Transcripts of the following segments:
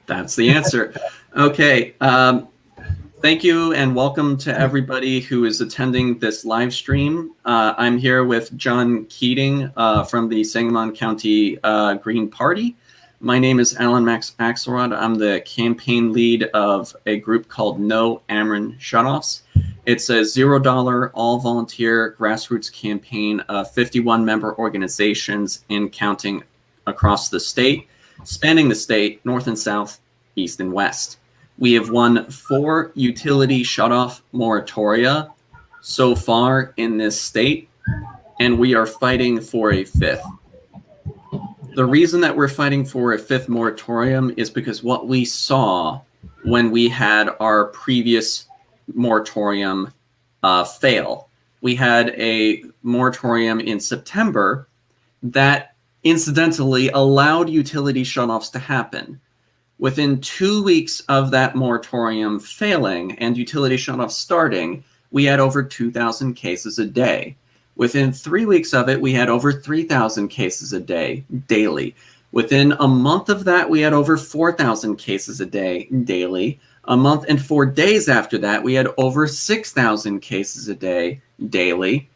That's the answer. Okay. Thank you and welcome to everybody who is attending this live stream. I'm here with John Keating from the Sangamon County Green Party. My name is Alan Max Axelrod. I'm the campaign lead of a group called No Water-Shutoffs. It's a $0 all-volunteer grassroots campaign of 51 member organizations and counting across the state, spanning the state, north and south, east and west. We have won 4 utility shutoff moratoria so far in this state, and we are fighting for a 5th. The reason that we're fighting for a 5th moratorium is because what we saw when we had our previous moratorium fail. We had a moratorium in September that incidentally allowed utility shutoffs to happen. Within 2 weeks of that moratorium failing and utility shutoffs starting, we had over 2,000 cases a day. Within 3 weeks of it, we had over 3,000 cases a day, daily. Within a month of that, we had over 4,000 cases a day, daily. A month and 4 days after that, we had over 6,000 cases a day, daily.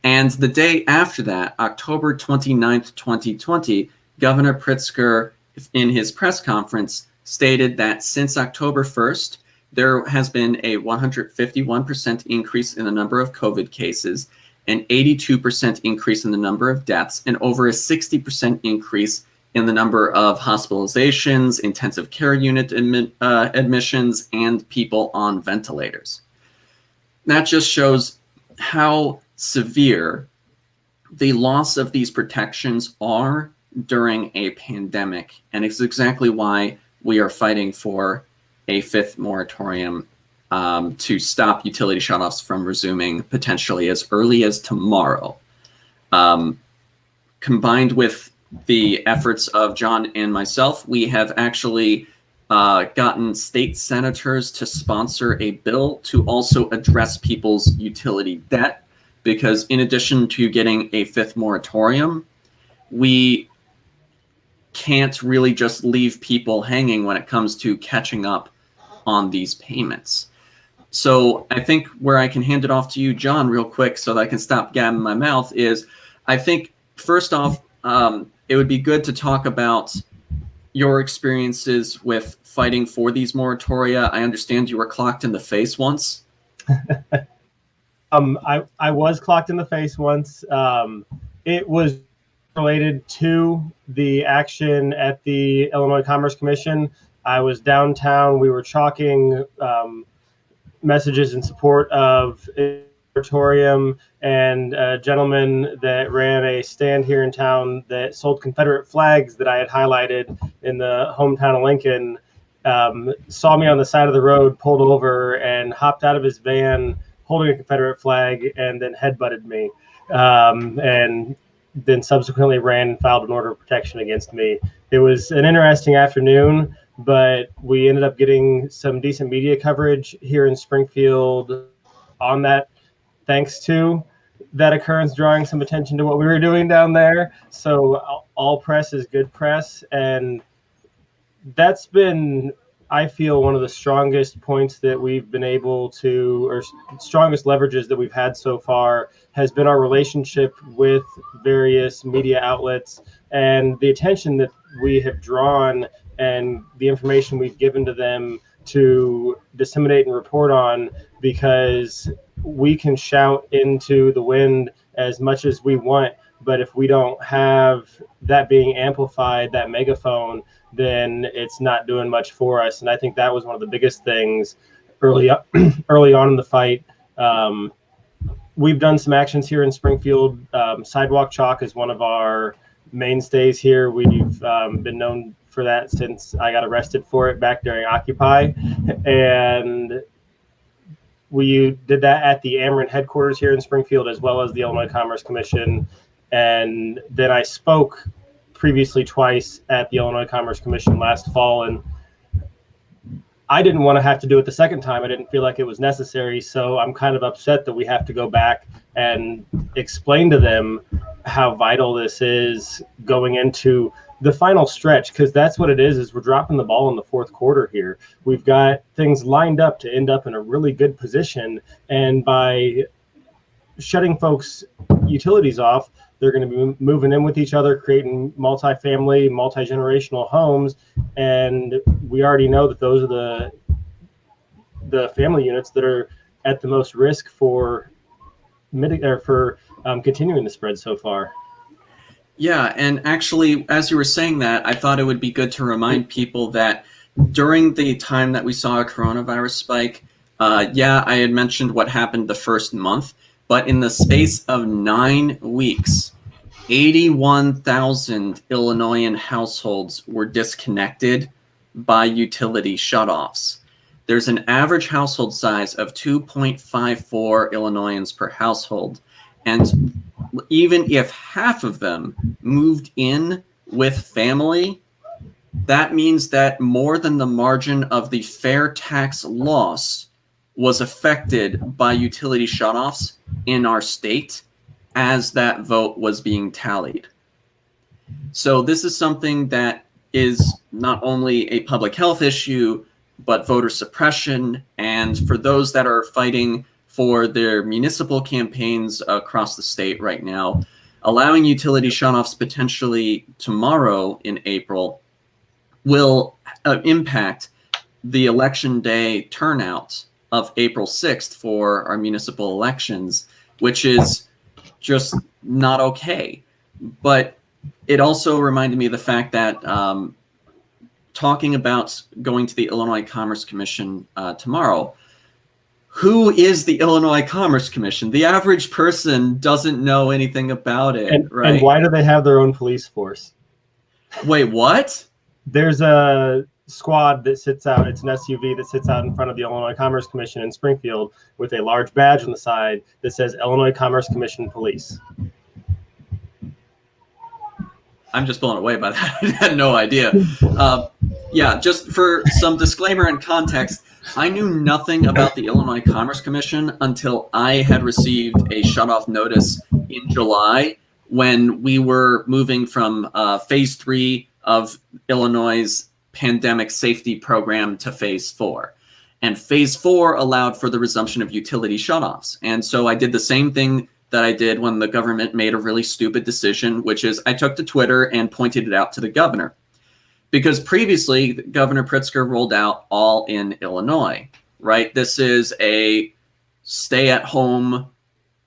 And the day after that, October 29th, 2020, Governor Pritzker, in his press conference, stated that since October 1st, there has been a 151% increase in the number of COVID cases, an 82% increase in the number of deaths, and over a 60% increase in the number of hospitalizations, intensive care unit admissions, and people on ventilators. That just shows how severe the loss of these protections are during a pandemic, and it's exactly why we are fighting for a 5th moratorium to stop utility shutoffs from resuming potentially as early as tomorrow. Combined with the efforts of John and myself, we have actually gotten state senators to sponsor a bill to also address people's utility debt, because in addition to getting a 5th moratorium, we can't really just leave people hanging when it comes to catching up on these payments. So I think where I can hand it off to you, John, real quick, so that I can stop gabbing my mouth, is I think first off, it would be good to talk about your experiences with fighting for these moratoria. I understand you were clocked in the face once. I was clocked in the face once. It was related to the action at the Illinois Commerce Commission. I was downtown. We were chalking messages in support of a moratorium, and a gentleman that ran a stand here in town that sold Confederate flags that I had highlighted in the hometown of Lincoln saw me on the side of the road, pulled over, and hopped out of his van holding a Confederate flag, and then headbutted me. And then subsequently ran and filed an order of protection against me. It was an interesting afternoon, but we ended up getting some decent media coverage here in Springfield on that, thanks to that occurrence drawing some attention to what we were doing down there. So all press is good press, and that's been, I feel, one of the strongest points that we've been able to, or strongest leverages that we've had so far, has been our relationship with various media outlets and the attention that we have drawn and the information we've given to them to disseminate and report on, because we can shout into the wind as much as we want, but if we don't have that being amplified, that megaphone, then it's not doing much for us. And I think that was one of the biggest things early on in the fight. We've done some actions here in Springfield. Sidewalk chalk is one of our mainstays here. We've been known for that since I got arrested for it back during Occupy. And we did that at the Ameren headquarters here in Springfield, as well as the Illinois Commerce Commission. And then I spoke previously twice at the Illinois Commerce Commission last fall, and I didn't want to have to do it the second time. I didn't feel like it was necessary. So I'm kind of upset that we have to go back and explain to them how vital this is going into the final stretch, because that's what it is we're dropping the ball in the fourth quarter here. We've got things lined up to end up in a really good position, and by shutting folks' utilities off, they're going to be moving in with each other, creating multi-family, multi-generational homes, and we already know that those are the family units that are at the most risk for continuing the spread so far. Yeah, and actually, as you were saying that, I thought it would be good to remind people that during the time that we saw a coronavirus spike, I had mentioned what happened the first month, but in the space of 9 weeks, 81,000 Illinoisan households were disconnected by utility shutoffs. There's an average household size of 2.54 Illinoisans per household, and even if half of them moved in with family, that means that more than the margin of the fair tax loss was affected by utility shutoffs in our state as that vote was being tallied. So this is something that is not only a public health issue, but voter suppression. And for those that are fighting for their municipal campaigns across the state right now, allowing utility shutoffs potentially tomorrow in April will impact the election day turnout of April 6th for our municipal elections, which is just not okay. But it also reminded me of the fact that talking about going to the Illinois Commerce Commission tomorrow, who is the Illinois Commerce Commission? The average person doesn't know anything about it, right? And why do they have their own police force? Wait, what? There's a squad that sits out, it's an SUV that sits out in front of the Illinois Commerce Commission in Springfield with a large badge on the side that says Illinois Commerce Commission Police. I'm just blown away by that. I had no idea. Just for some disclaimer and context, I knew nothing about the Illinois Commerce Commission until I had received a shutoff notice in July when we were moving from phase 3 of Illinois' pandemic safety program to phase 4. And phase 4 allowed for the resumption of utility shutoffs. And so I did the same thing that I did when the government made a really stupid decision, which is I took to Twitter and pointed it out to the governor. Because previously, Governor Pritzker rolled out all in Illinois, right? This is a stay at home,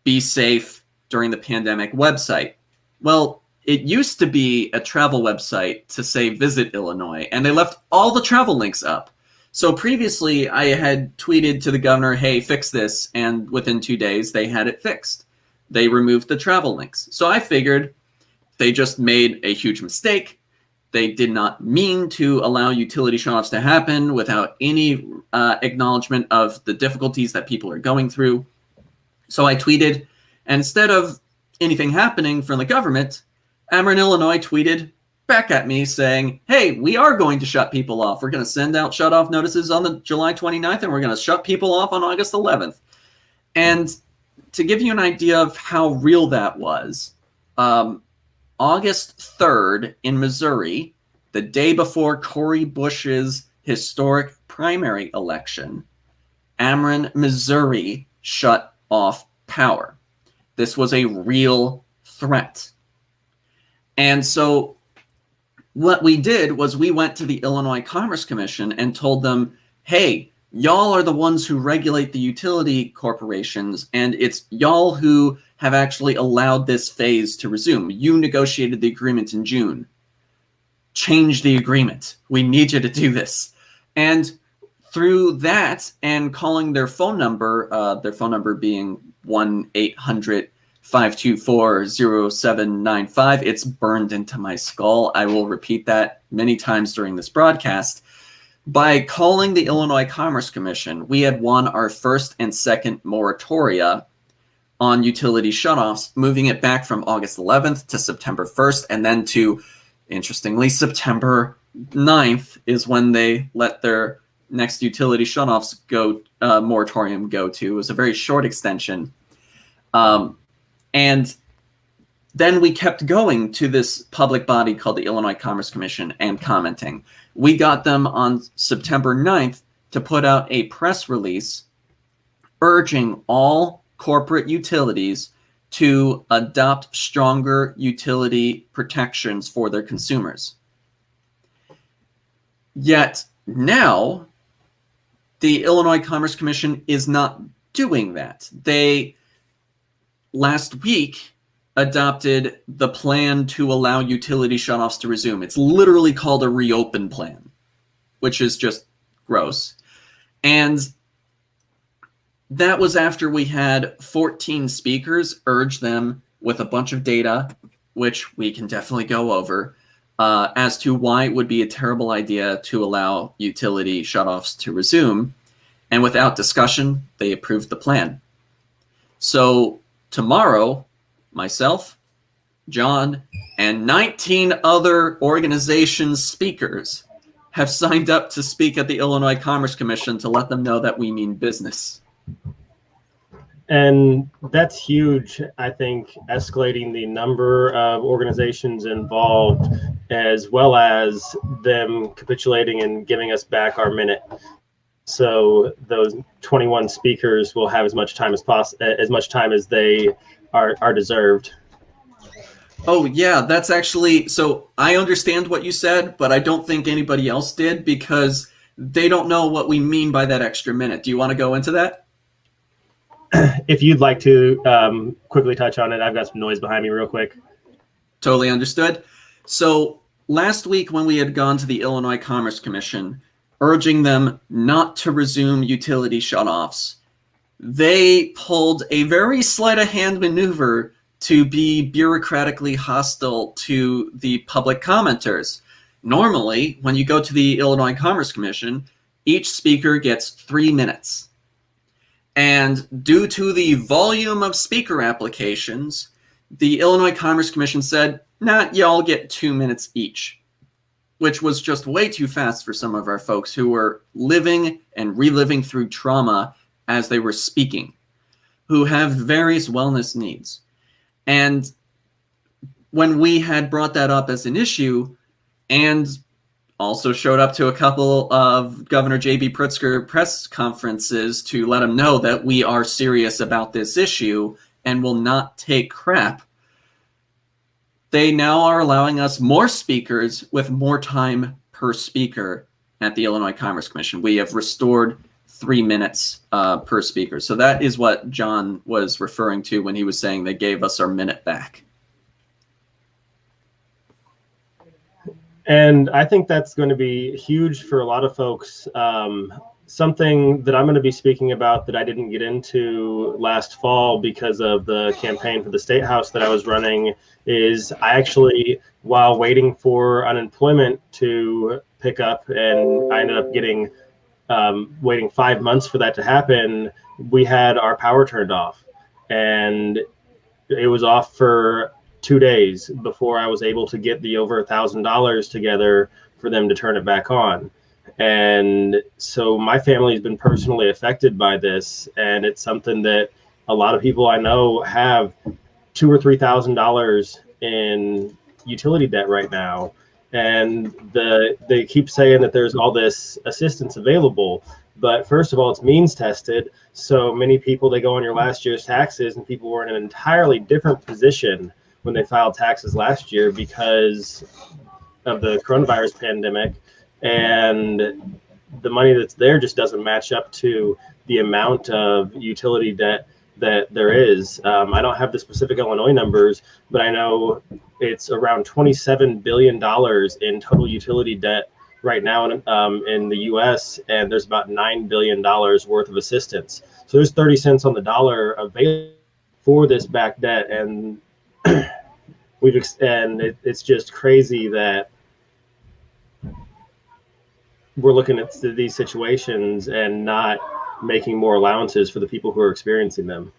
be safe during the pandemic website. Well, it used to be a travel website to say visit Illinois, and they left all the travel links up. So previously, I had tweeted to the governor, hey, fix this, and within 2 days, they had it fixed. They removed the travel links. So I figured they just made a huge mistake. They did not mean to allow utility shutoffs to happen without any acknowledgement of the difficulties that people are going through. So I tweeted, and instead of anything happening from the government, Ameren, Illinois tweeted back at me saying, hey, we are going to shut people off. We're going to send out shutoff notices on the July 29th, and we're going to shut people off on August 11th. And to give you an idea of how real that was, August 3rd in Missouri, the day before Cori Bush's historic primary election, Ameren, Missouri shut off power. This was a real threat. And so what we did was we went to the Illinois Commerce Commission and told them, hey, y'all are the ones who regulate the utility corporations, and it's y'all who have actually allowed this phase to resume. You negotiated the agreement in June. Change the agreement. We need you to do this. And through that and calling their phone number being 1-800-524-0795, it's burned into my skull. I will repeat that many times during this broadcast. By calling the Illinois Commerce Commission, we had won our first and second moratoria on utility shutoffs, moving it back from August 11th to September 1st, and then to, interestingly, September 9th is when they let their next utility shutoffs moratorium go to. It was a very short extension. And Then we kept going to this public body called the Illinois Commerce Commission and commenting. We got them on September 9th to put out a press release urging all corporate utilities to adopt stronger utility protections for their consumers. Yet now, the Illinois Commerce Commission is not doing that. They, last week, adopted the plan to allow utility shutoffs to resume. It's literally called a reopen plan, which is just gross. And that was after we had 14 speakers urge them with a bunch of data, which we can definitely go over, as to why it would be a terrible idea to allow utility shutoffs to resume. And without discussion, they approved the plan. So tomorrow, myself, John, and 19 other organizations' speakers have signed up to speak at the Illinois Commerce Commission to let them know that we mean business. And that's huge, I think, escalating the number of organizations involved, as well as them capitulating and giving us back our minute. So those 21 speakers will have as much time as possible, as much time as they are deserved. Oh, yeah, that's actually, so I understand what you said, but I don't think anybody else did because they don't know what we mean by that extra minute. Do you want to go into that? If you'd like to quickly touch on it, I've got some noise behind me real quick. Totally understood. So last week when we had gone to the Illinois Commerce Commission, urging them not to resume utility shutoffs, they pulled a very sleight of hand maneuver to be bureaucratically hostile to the public commenters. Normally, when you go to the Illinois Commerce Commission, each speaker gets 3 minutes. And due to the volume of speaker applications, the Illinois Commerce Commission said, nah, y'all get 2 minutes each, which was just way too fast for some of our folks who were living and reliving through trauma as they were speaking, who have various wellness needs. And when we had brought that up as an issue and also showed up to a couple of Governor J.B. Pritzker press conferences to let him know that we are serious about this issue and will not take crap, they now are allowing us more speakers with more time per speaker at the Illinois Commerce Commission. We have restored 3 minutes per speaker. So that is what John was referring to when he was saying they gave us our minute back. And I think that's going to be huge for a lot of folks. Something that I'm going to be speaking about that I didn't get into last fall because of the campaign for the State House that I was running is I actually, while waiting for unemployment to pick up, and I ended up getting waiting 5 months for that to happen, we had our power turned off. And it was off for 2 days before I was able to get the over $1,000 together for them to turn it back on. And so my family has been personally affected by this, and it's something that a lot of people I know have $2,000 or $3,000 in utility debt right now. And they keep saying that there's all this assistance available, but first of all, it's means tested. So many people, they go on your last year's taxes, and people were in an entirely different position when they filed taxes last year because of the coronavirus pandemic, and the money that's there just doesn't match up to the amount of utility debt that there is. I don't have the specific Illinois numbers, but I know it's around $27 billion in total utility debt right now in the U.S., and there's about $9 billion worth of assistance. So there's 30 cents on the dollar available for this back debt, and it's just crazy that we're looking at these situations and not making more allowances for the people who are experiencing them.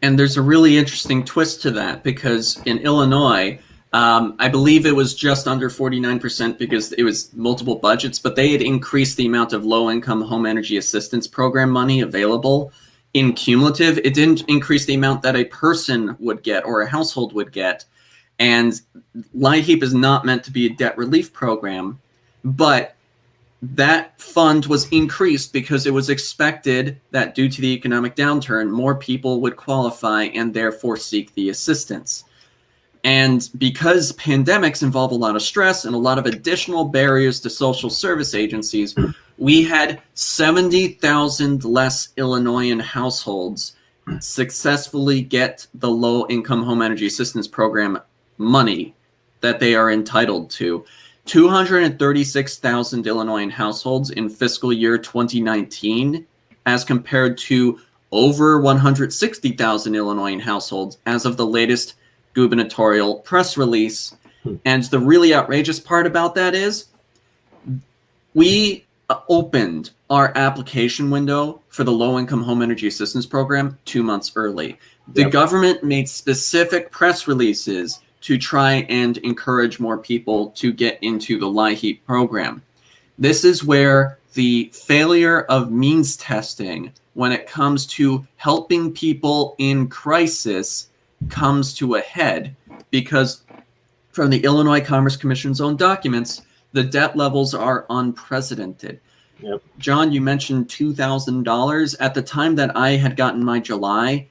And there's a really interesting twist to that because in Illinois, I believe it was just under 49% because it was multiple budgets, but they had increased the amount of low-income home energy assistance program money available in cumulative. It didn't increase the amount that a person would get or a household would get. And LIHEAP is not meant to be a debt relief program, but that fund was increased because it was expected that due to the economic downturn, more people would qualify and therefore seek the assistance. And because pandemics involve a lot of stress and a lot of additional barriers to social service agencies, we had 70,000 less Illinoisan households successfully get the low-income home energy assistance program money that they are entitled to. 236,000 Illinoisan households in fiscal year 2019, as compared to over 160,000 Illinoisan households as of the latest gubernatorial press release. And the really outrageous part about that is we opened our application window for the low-income home energy assistance program 2 months early. The government made specific press releases to try and encourage more people to get into the LIHEAP program. This is where the failure of means testing when it comes to helping people in crisis comes to a head, because from the Illinois Commerce Commission's own documents, the debt levels are unprecedented. John, you mentioned $2,000. At the time that I had gotten my July,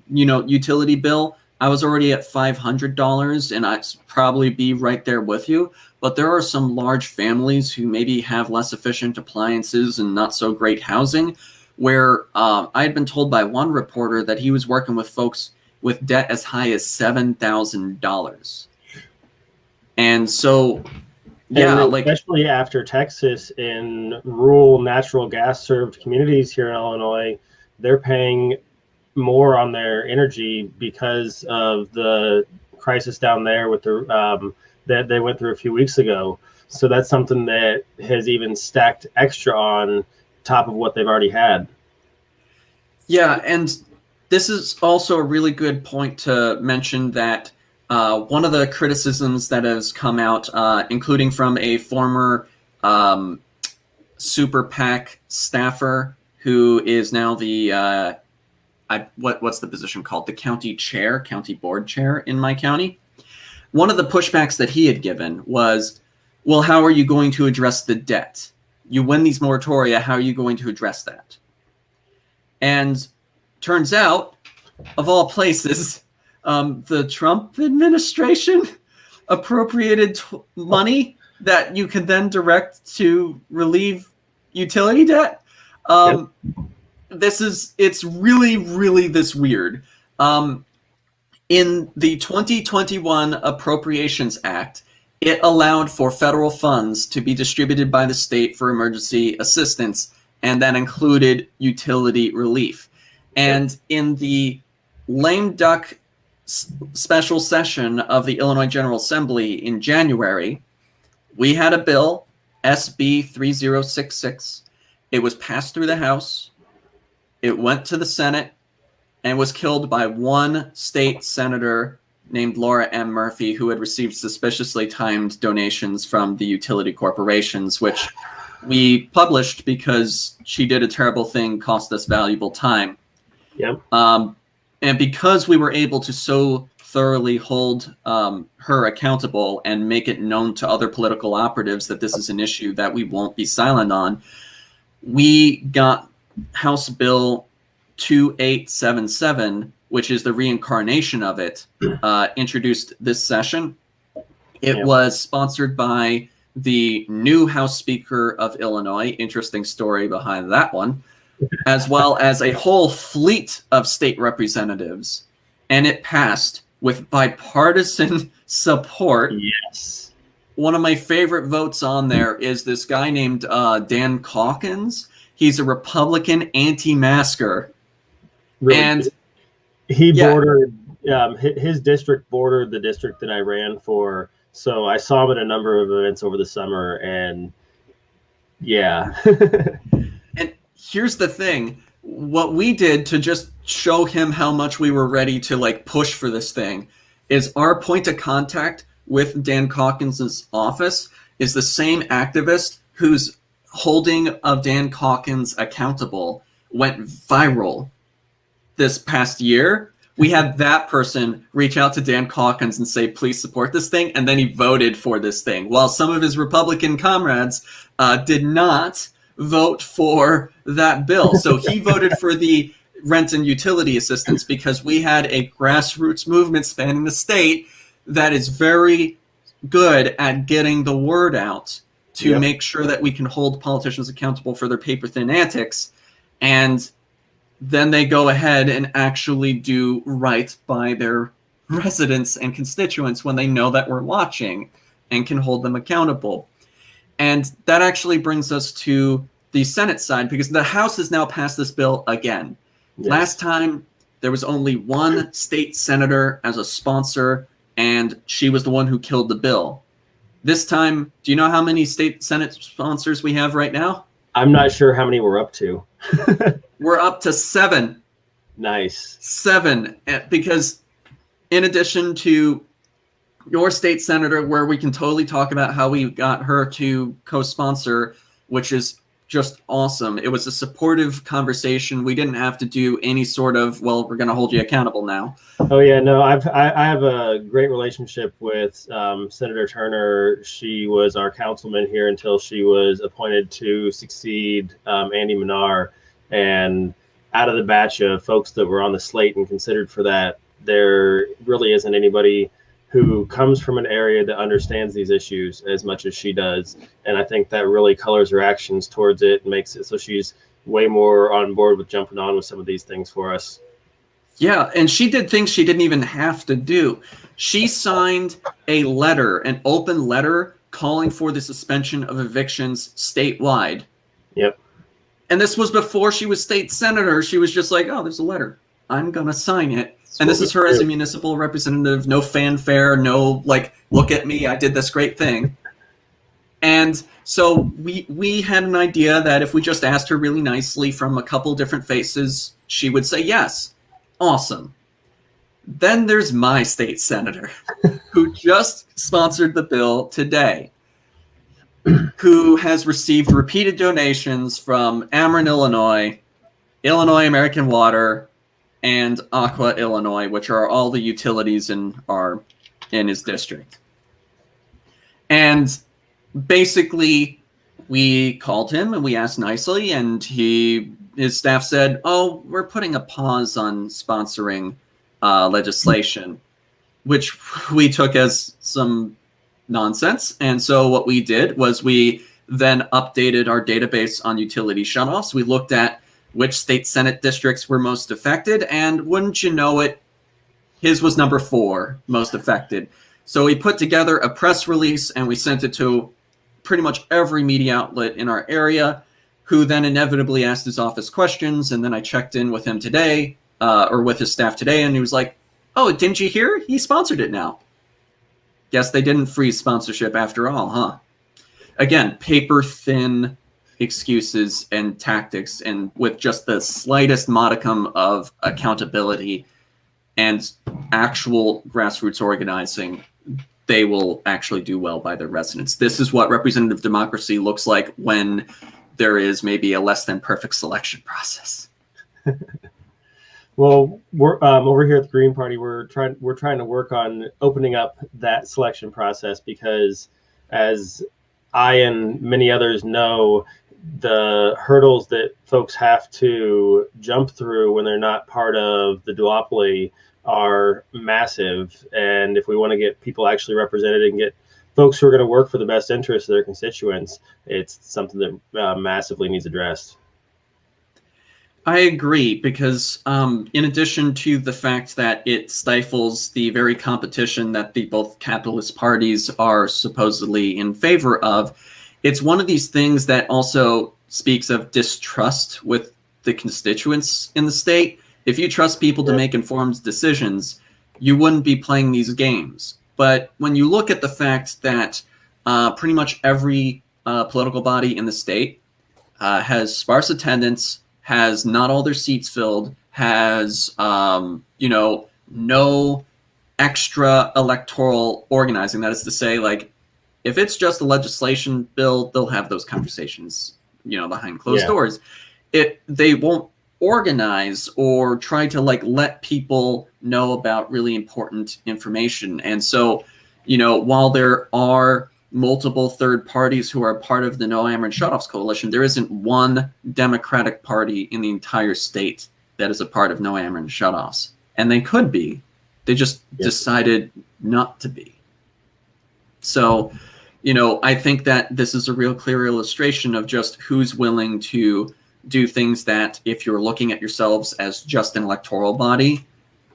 utility bill, I was already at $500, and I'd probably be right there with you. But there are some large families who maybe have less efficient appliances and not so great housing, where I had been told by one reporter that he was working with folks with debt as high as $7,000. And so, especially after Texas, in rural natural gas served communities here in Illinois, they're paying more on their energy because of the crisis down there with the that they went through a few weeks ago. So that's something that has even stacked extra on top of what they've already had. Yeah, and this is also a really good point to mention that one of the criticisms that has come out, including from a former Super PAC staffer who is now the what's the position called? The county board chair in my county. One of the pushbacks that he had given was, well, how are you going to address the debt? You win these moratoria, how are you going to address that? And turns out, of all places, the Trump administration appropriated money that you can then direct to relieve utility debt. It's really, really this weird. In the 2021 Appropriations Act, it allowed for federal funds to be distributed by the state for emergency assistance, and that included utility relief. And in the lame duck special session of the Illinois General Assembly in January, we had a bill, SB 3066. It was passed through the House. It went to the Senate and was killed by one state senator named Laura M. Murphy, who had received suspiciously timed donations from the utility corporations, which we published because she did a terrible thing, cost us valuable time. And because we were able to so thoroughly hold her accountable and make it known to other political operatives that this is an issue that we won't be silent on, we got House Bill 2877, which is the reincarnation of it, introduced this session. It was sponsored by the new House Speaker of Illinois, interesting story behind that one, as well as a whole fleet of state representatives. And it passed with bipartisan support. Yes. One of my favorite votes on there is this guy named Dan Calkins. He's a Republican anti-masker. Really? And he bordered, his district bordered the district that I ran for. So I saw him at a number of events over the summer, and And here's the thing. What we did to just show him how much we were ready to push for this thing is our point of contact with Dan Calkins' office is the same activist who's holding of Dan Calkins accountable went viral this past year, we had that person reach out to Dan Calkins and say, please support this thing. And then he voted for this thing, while some of his Republican comrades did not vote for that bill. So he voted for the rent and utility assistance because we had a grassroots movement spanning the state that is very good at getting the word out to make sure that we can hold politicians accountable for their paper-thin antics. And then they go ahead and actually do right by their residents and constituents when they know that we're watching and can hold them accountable. And that actually brings us to the Senate side, because the House has now passed this bill again. Yes. Last time, there was only one state senator as a sponsor, and she was the one who killed the bill. This time, do you know how many state Senate sponsors we have right now? I'm not sure how many we're up to. We're up to 7. Nice. 7, because in addition to your state senator, where we can totally talk about how we got her to co-sponsor, which is just awesome. It was a supportive conversation. We didn't have to do any sort of, well, we're going to hold you accountable now. Oh yeah, no, I have a great relationship with Senator Turner. She was our councilman here until she was appointed to succeed Andy Minar. And out of the batch of folks that were on the slate and considered for that, there really isn't anybody who comes from an area that understands these issues as much as she does. And I think that really colors her actions towards it and makes it so she's way more on board with jumping on with some of these things for us. Yeah, and she did things she didn't even have to do. She signed a letter, an open letter, calling for the suspension of evictions statewide. Yep. And this was before she was state senator. She was just like, oh, there's a letter. I'm going to sign it. And this is her as a municipal representative, no fanfare, no like, look at me, I did this great thing. And so we had an idea that if we just asked her really nicely from a couple different faces, she would say yes. Awesome. Then there's my state senator who just sponsored the bill today, who has received repeated donations from Ameren, Illinois, Illinois American Water, and Aqua, Illinois, which are all the utilities in his district. And basically, we called him and we asked nicely, and his staff said, oh, we're putting a pause on sponsoring legislation, which we took as some nonsense. And so what we did was we then updated our database on utility shutoffs. We looked at which state Senate districts were most affected, and wouldn't you know it, his was number 4 most affected. So we put together a press release and we sent it to pretty much every media outlet in our area, who then inevitably asked his office questions. And then I checked in with him today, or with his staff today, and he was like, oh, didn't you hear? He sponsored it now. Guess they didn't freeze sponsorship after all, huh? Again, paper thin excuses and tactics, and with just the slightest modicum of accountability and actual grassroots organizing, they will actually do well by their residents. This is what representative democracy looks like when there is maybe a less than perfect selection process. Well, we're over here at the Green Party, we're trying to work on opening up that selection process, because as I and many others know, the hurdles that folks have to jump through when they're not part of the duopoly are massive. And if we want to get people actually represented and get folks who are going to work for the best interests of their constituents, it's something that massively needs addressed. I agree, because in addition to the fact that it stifles the very competition that the both capitalist parties are supposedly in favor of, it's one of these things that also speaks of distrust with the constituents in the state. If you trust people to make informed decisions, you wouldn't be playing these games. But when you look at the fact that pretty much every political body in the state has sparse attendance, has not all their seats filled, has no extra electoral organizing. That is to say, like, if it's just a legislation bill, they'll have those conversations, behind closed doors. They won't organize or try to like let people know about really important information. And so, while there are multiple third parties who are part of the No Amaranth Shutoffs Coalition, there isn't one Democratic Party in the entire state that is a part of No Amaranth Shutoffs. And they could be. They just decided not to be. So, I think that this is a real clear illustration of just who's willing to do things that, if you're looking at yourselves as just an electoral body,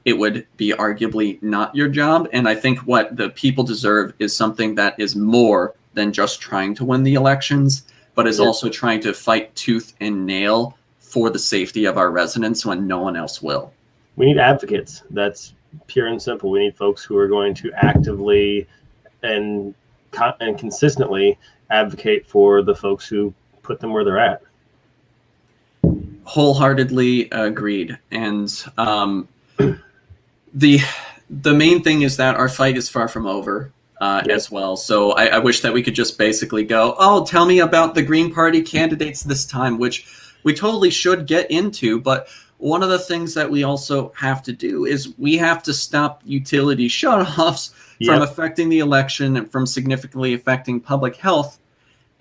it would be arguably not your job. And I think what the people deserve is something that is more than just trying to win the elections, but is also trying to fight tooth and nail for the safety of our residents when no one else will. We need advocates. That's pure and simple. We need folks who are going to actively and consistently advocate for the folks who put them where they're at. Wholeheartedly agreed. And the main thing is that our fight is far from over as well. So I wish that we could just basically go, oh, tell me about the Green Party candidates this time, which we totally should get into. But one of the things that we also have to do is we have to stop utility shutoffs from affecting the election and from significantly affecting public health.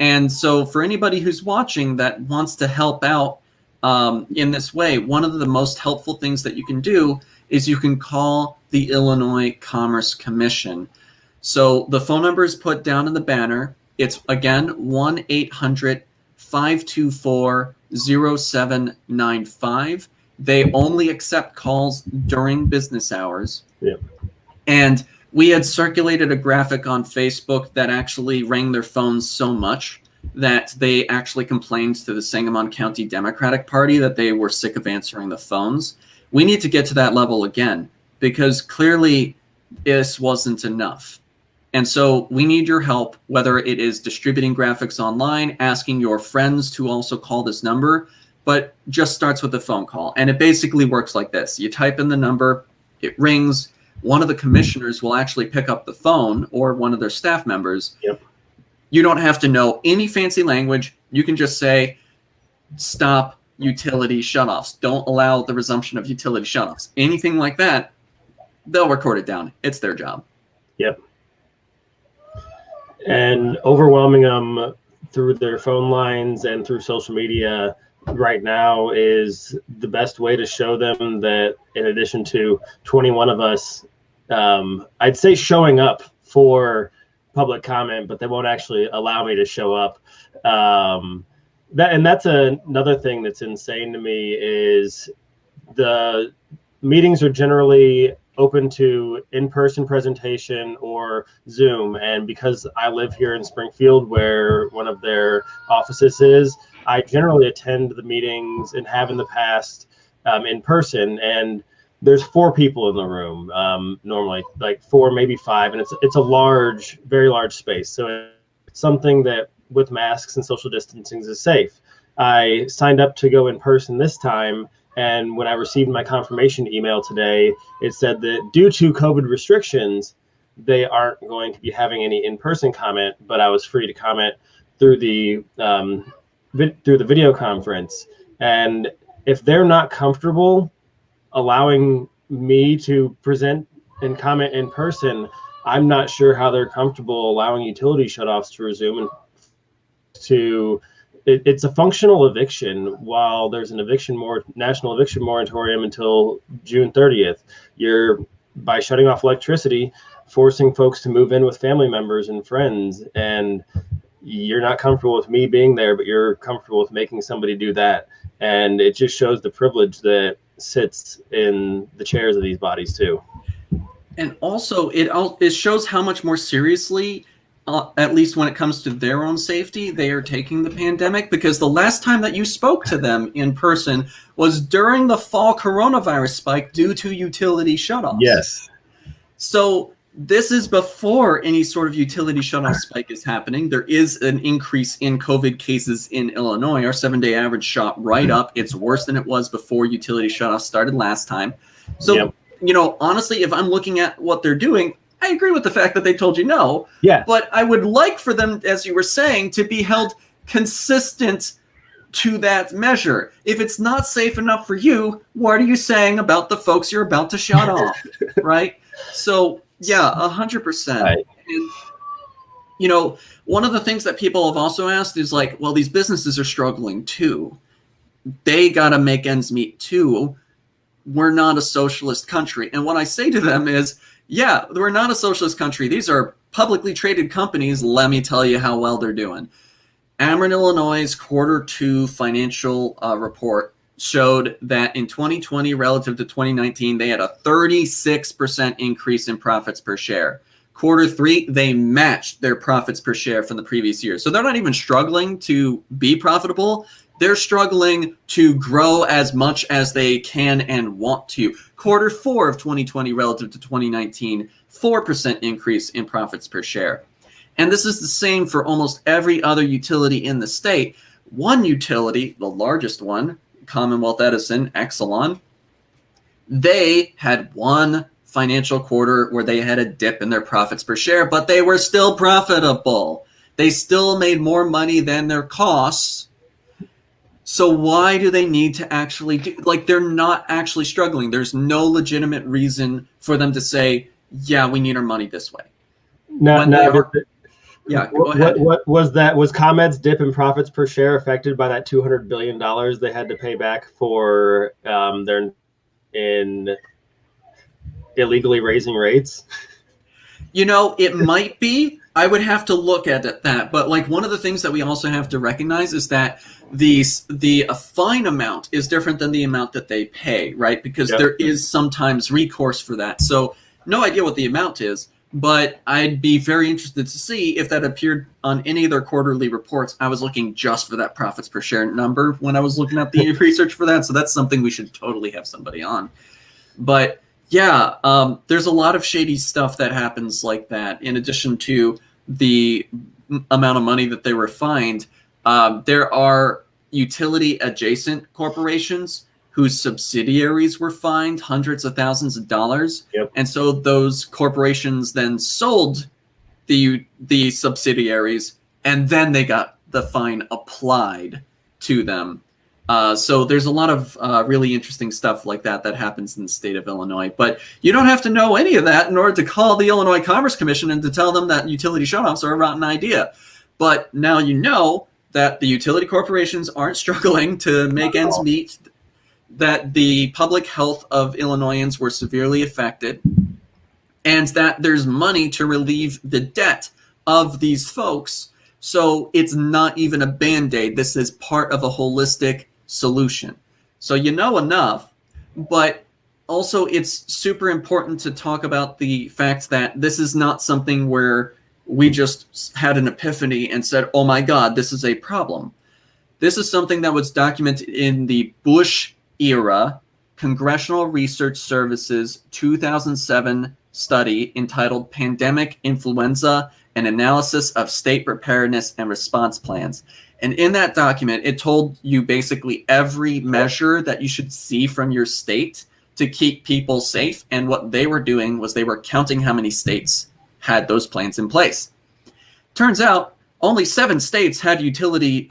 And so for anybody who's watching that wants to help out in this way, one of the most helpful things that you can do is you can call the Illinois Commerce Commission. So the phone number is put down in the banner. It's, again, 1-800-524-0795. They only accept calls during business hours. And we had circulated a graphic on Facebook that actually rang their phones so much that they actually complained to the Sangamon County Democratic Party that they were sick of answering the phones. We need to get to that level again, because clearly this wasn't enough. And so we need your help, whether it is distributing graphics online, asking your friends to also call this number, but just starts with a phone call. And it basically works like this. You type in the number, it rings. One of the commissioners will actually pick up the phone, or one of their staff members. You don't have to know any fancy language. You can just say, stop utility shutoffs. Don't allow the resumption of utility shutoffs. Anything like that, they'll record it down. It's their job. And overwhelming them through their phone lines and through social media right now is the best way to show them that, in addition to 21 of us, I'd say showing up for public comment, but they won't actually allow me to show up. That's another thing that's insane to me is the meetings are generally open to in-person presentation or Zoom. And because I live here in Springfield, where one of their offices is, I generally attend the meetings and have in the past in person. And there's 4 people in the room, normally, like 4, maybe 5, and it's a large, very large space. So it's something that with masks and social distancing is safe. I signed up to go in person this time, and when I received my confirmation email today, it said that due to COVID restrictions, they aren't going to be having any in-person comment, but I was free to comment through the video conference. And if they're not comfortable allowing me to present and comment in person, I'm not sure how they're comfortable allowing utility shutoffs to resume. And it's a functional eviction. While there's an national eviction moratorium until June 30th, you're, by shutting off electricity, forcing folks to move in with family members and friends. And you're not comfortable with me being there, but you're comfortable with making somebody do that. And it just shows the privilege that sits in the chairs of these bodies too. And also it shows how much more seriously, at least when it comes to their own safety, they are taking the pandemic, because the last time that you spoke to them in person was during the fall coronavirus spike due to utility shutoffs. Yes. So this is before any sort of utility shutoff spike is happening. There is an increase in COVID cases in Illinois. Our 7-day average shot right up. It's worse than it was before utility shutoffs started last time. So, honestly, if I'm looking at what they're doing, I agree with the fact that they told you no. Yeah. But I would like for them, as you were saying, to be held consistent to that measure. If it's not safe enough for you, what are you saying about the folks you're about to shut off, right? So yeah, 100%. Right. And you know, one of the things that people have also asked is like, well, these businesses are struggling too. They got to make ends meet too. We're not a socialist country. And what I say to them is, yeah, we're not a socialist country. These are publicly traded companies. Let me tell you how well they're doing. Ameren, Illinois' Q2 financial report showed that in 2020 relative to 2019, they had a 36% increase in profits per share. Q3, they matched their profits per share from the previous year. So they're not even struggling to be profitable. They're struggling to grow as much as they can and want to. Q4 of 2020 relative to 2019, 4% increase in profits per share. And this is the same for almost every other utility in the state. One utility, the largest one, Commonwealth Edison, Exelon, they had one financial quarter where they had a dip in their profits per share, but they were still profitable. They still made more money than their costs. So why do they need to actually do, like, they're not actually struggling. There's no legitimate reason for them to say, yeah, we need our money this way. Yeah, go ahead. What was that? Was ComEd's dip in profits per share affected by that $200 billion they had to pay back for their in illegally raising rates? You know, it might be. I would have to look at that. But like one of the things that we also have to recognize is that the fine amount is different than the amount that they pay, right? Because there is sometimes recourse for that. So no idea what the amount is. But I'd be very interested to see if that appeared on any of their quarterly reports. I was looking just for that profits per share number when I was looking at the research for that. So that's something we should totally have somebody on. But yeah, there's a lot of shady stuff that happens like that. In addition to the amount of money that they were fined, there are utility adjacent corporations whose subsidiaries were fined hundreds of thousands of dollars. And so those corporations then sold the subsidiaries, and then they got the fine applied to them. So there's a lot of really interesting stuff like that happens in the state of Illinois. But you don't have to know any of that in order to call the Illinois Commerce Commission and to tell them that utility shutoffs are a rotten idea. But now you know that the utility corporations aren't struggling to make ends meet, that the public health of Illinoisans were severely affected, and that there's money to relieve the debt of these folks. So it's not even a Band-Aid. This is part of a holistic solution. So you know enough, but also it's super important to talk about the fact that this is not something where we just had an epiphany and said, oh my God, this is a problem. This is something that was documented in the Bush era Congressional Research Service's 2007 study entitled Pandemic Influenza, an Analysis of State Preparedness and Response Plans. And in that document, it told you basically every measure that you should see from your state to keep people safe. And what they were doing was they were counting how many states had those plans in place. Turns out only 7 states had utility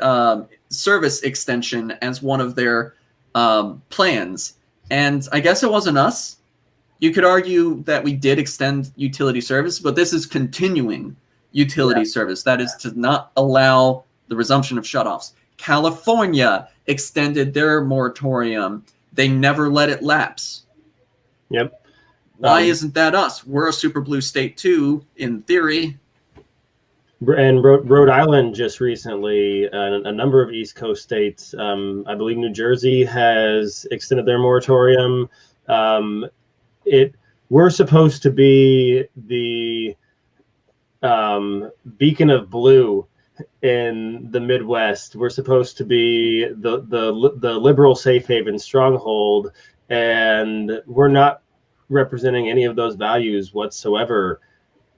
service extension as one of their plans. And I guess it wasn't us. You could argue that we did extend utility service, but this is continuing utility service. That is to not allow the resumption of shutoffs. California extended their moratorium. They never let it lapse. Why isn't that us? We're a super blue state too, in theory. And Rhode Island just recently, a number of East Coast states, I believe New Jersey has extended their moratorium. We're supposed to be the beacon of blue in the Midwest. We're supposed to be the liberal safe haven stronghold, and we're not representing any of those values whatsoever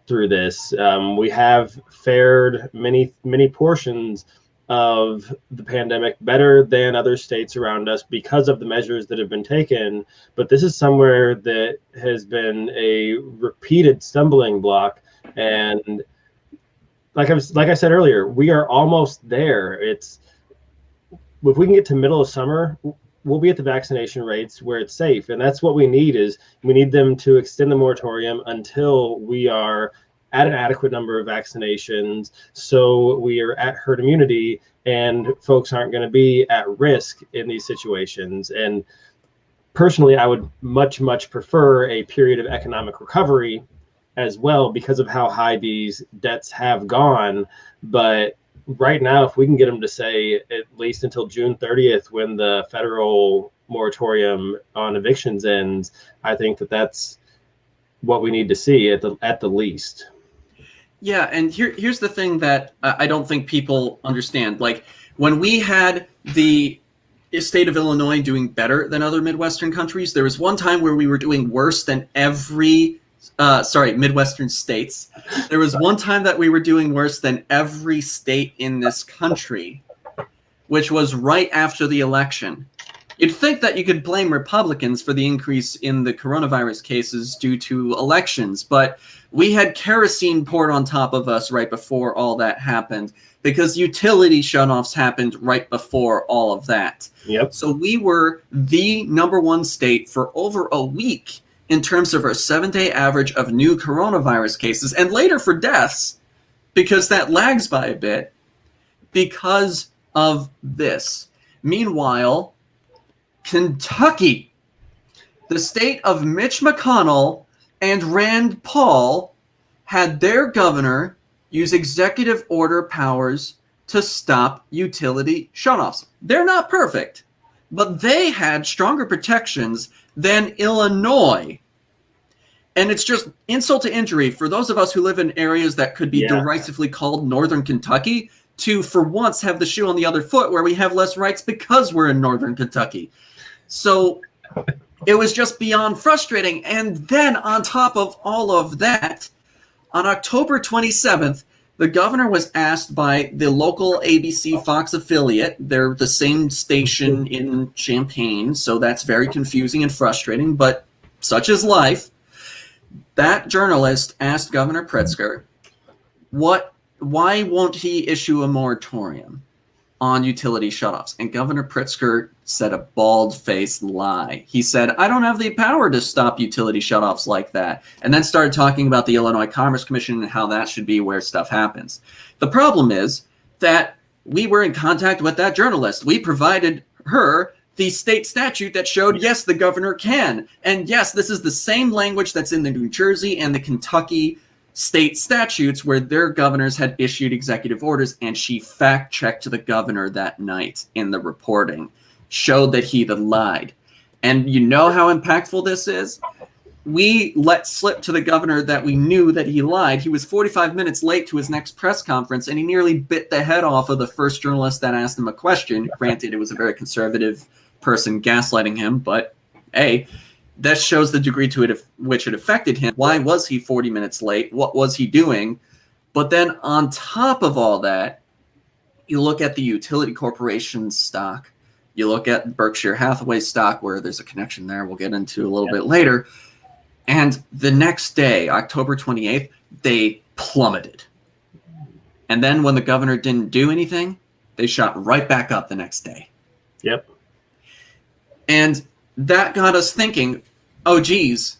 through this. We have fared many portions of the pandemic better than other states around us because of the measures that have been taken, but this is somewhere that has been a repeated stumbling block. And like I said earlier, we are almost there. if we can get to middle of summer, we'll be at the vaccination rates where it's safe. And that's what we need, is we need them to extend the moratorium until we are at an adequate number of vaccinations, so we are at herd immunity and folks aren't going to be at risk in these situations. And personally, I would much prefer a period of economic recovery as well, because of how high these debts have gone. But right now, if we can get them to say at least until June 30th, when the federal moratorium on evictions ends, I think that that's what we need to see at the least. Yeah, and here's the thing that I don't think people understand. Like, when we had the state of Illinois doing better than other Midwestern countries, there was one time where we were doing worse than Midwestern states. There was one time that we were doing worse than every state in this country, which was right after the election. You'd think that you could blame Republicans for the increase in the coronavirus cases due to elections, but we had kerosene poured on top of us right before all that happened, because utility shutoffs happened right before all of that. Yep. So we were the #1 state for over a week in terms of our 7-day average of new coronavirus cases, and later for deaths, because that lags by a bit because of this. Meanwhile, Kentucky, the state of Mitch McConnell and Rand Paul, had their governor use executive order powers to stop utility shutoffs. They're not perfect, but they had stronger protections than Illinois. And it's just insult to injury for those of us who live in areas that could be derisively called Northern Kentucky to, for once, have the shoe on the other foot, where we have less rights because we're in Northern Kentucky. So it was just beyond frustrating. And then on top of all of that, on October 27th, the governor was asked by the local ABC Fox affiliate. They're the same station in Champaign, so that's very confusing and frustrating, but such is life. That journalist asked Governor Pritzker, why won't he issue a moratorium on utility shutoffs? And Governor Pritzker said a bald-faced lie. He said, I don't have the power to stop utility shutoffs like that. And then started talking about the Illinois Commerce Commission and how that should be where stuff happens. The problem is that we were in contact with that journalist. We provided her the state statute that showed, yes, the governor can. And yes, this is the same language that's in the New Jersey and the Kentucky state statutes, where their governors had issued executive orders, and she fact-checked the governor that night in the reporting, showed that he had lied. And you know how impactful this is? We let slip to the governor that we knew that he lied. He was 45 minutes late to his next press conference, and he nearly bit the head off of the first journalist that asked him a question. Granted, it was a very conservative person gaslighting him, but hey, that shows the degree to which it affected him. Why was he 40 minutes late? What was he doing? But then on top of all that, you look at the utility corporation's stock. You look at Berkshire Hathaway stock, where there's a connection there we'll get into a little bit later. And the next day, October 28th, they plummeted. And then when the governor didn't do anything, they shot right back up the next day. Yep. And that got us thinking, oh, geez,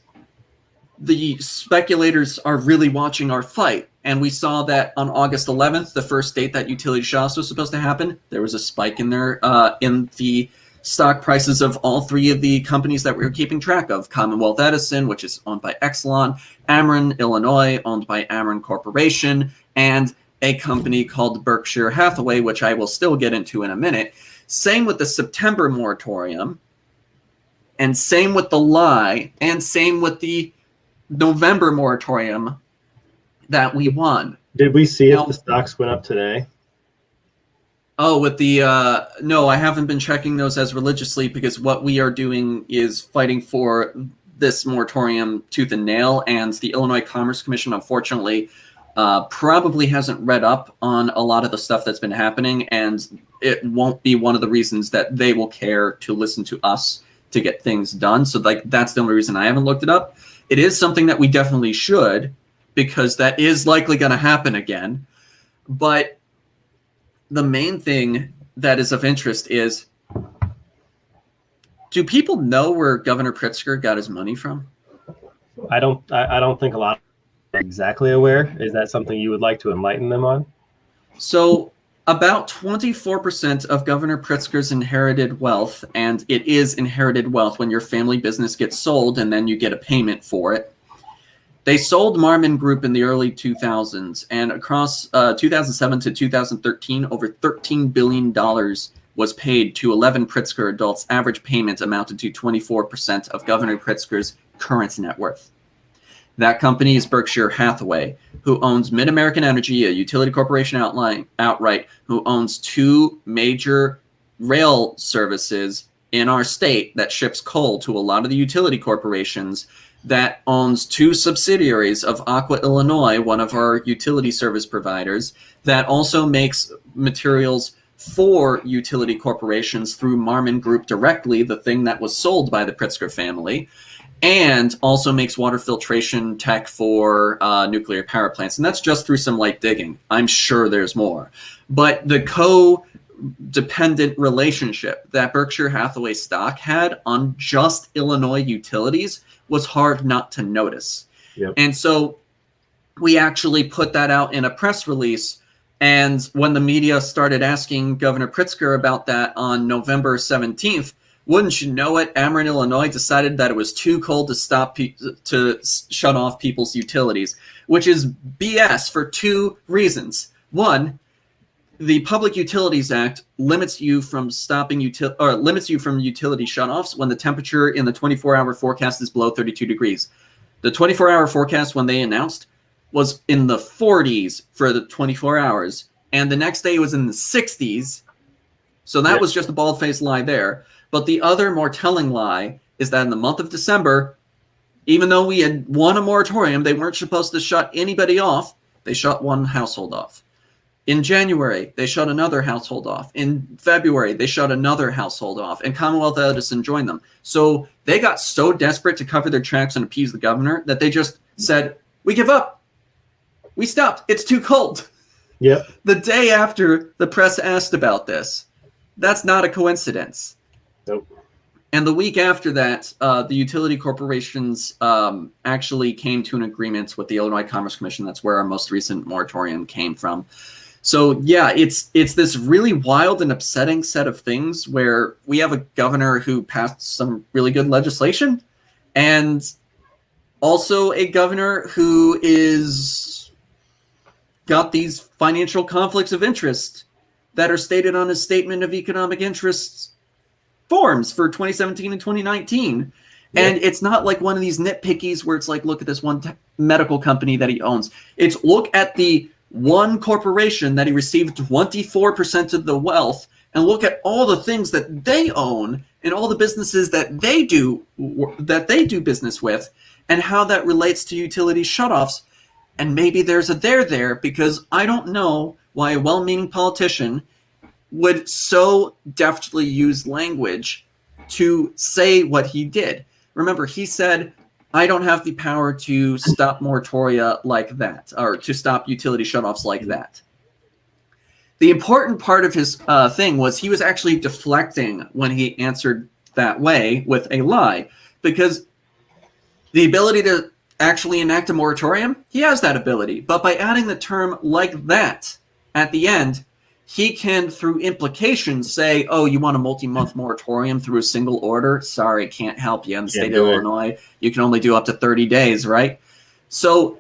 the speculators are really watching our fight. And we saw that on August 11th, the first date that utility shutoffs was supposed to happen, there was a spike in there in the stock prices of all three of the companies that we were keeping track of. Commonwealth Edison, which is owned by Exelon, Ameren, Illinois, owned by Ameren Corporation, and a company called Berkshire Hathaway, which I will still get into in a minute. Same with the September moratorium, and same with the lie, and same with the November moratorium that we won. Did we see if the stocks went up today? Oh, with the no, I haven't been checking those as religiously, because what we are doing is fighting for this moratorium tooth and nail, and the Illinois Commerce Commission, unfortunately, probably hasn't read up on a lot of the stuff that's been happening, and it won't be one of the reasons that they will care to listen to us to get things done. So like, that's the only reason I haven't looked it up. It is something that we definitely should, because that is likely going to happen again. But the main thing that is of interest is, do people know where Governor Pritzker got his money from? I don't think a lot are exactly aware. Is that something you would like to enlighten them on? So about 24% of Governor Pritzker's inherited wealth, and it is inherited wealth when your family business gets sold and then you get a payment for it. They sold Marmon Group in the early 2000s, and across 2007 to 2013, over $13 billion was paid to 11 Pritzker adults. Average payment amounted to 24% of Governor Pritzker's current net worth. That company is Berkshire Hathaway, who owns Mid-American Energy, a utility corporation outright, who owns 2 major rail services in our state that ships coal to a lot of the utility corporations, that owns 2 subsidiaries of Aqua Illinois, one of our utility service providers, that also makes materials for utility corporations through Marmon Group directly, the thing that was sold by the Pritzker family, and also makes water filtration tech for nuclear power plants. And that's just through some light digging. I'm sure there's more. But the co-dependent relationship that Berkshire Hathaway stock had on just Illinois utilities was hard not to notice. Yep. And so we actually put that out in a press release. And when the media started asking Governor Pritzker about that on November 17th, wouldn't you know it, Ameren, Illinois decided that it was too cold to shut off people's utilities, which is BS for 2 reasons. One, the Public Utilities Act limits you from limits you from utility shutoffs when the temperature in the 24-hour forecast is below 32 degrees. The 24-hour forecast, when they announced, was in the 40s for the 24 hours, and the next day it was in the 60s. So that was just a bald-faced lie there. But the other more telling lie is that in the month of December, even though we had won a moratorium, they weren't supposed to shut anybody off. They shut one household off. In January, they shut another household off. In February, they shut another household off, and Commonwealth Edison joined them. So they got so desperate to cover their tracks and appease the governor that they just said, we give up. We stopped. It's too cold. Yep. The day after the press asked about this. That's not a coincidence. Nope. And the week after that, the utility corporations actually came to an agreement with the Illinois Commerce Commission. That's where our most recent moratorium came from. So yeah, it's this really wild and upsetting set of things where we have a governor who passed some really good legislation, and also a governor who is got these financial conflicts of interest that are stated on his statement of economic interests forms for 2017 and 2019. Yeah. And it's not like one of these nitpickies where it's like, look at this one medical company that he owns. It's look at the one corporation that he received 24% of the wealth, and look at all the things that they own and all the businesses that they do business with, and how that relates to utility shutoffs. And maybe there's a there, because I don't know why a well-meaning politician would so deftly use language to say what he did. Remember, he said, I don't have the power to stop moratoria like that, or to stop utility shutoffs like that. The important part of his thing was he was actually deflecting when he answered that way with a lie, because the ability to actually enact a moratorium, he has that ability. But by adding the term like that at the end, he can, through implication, say, oh, you want a multi-month moratorium through a single order? Sorry, can't help you in the state of Illinois. You can only do up to 30 days, right? So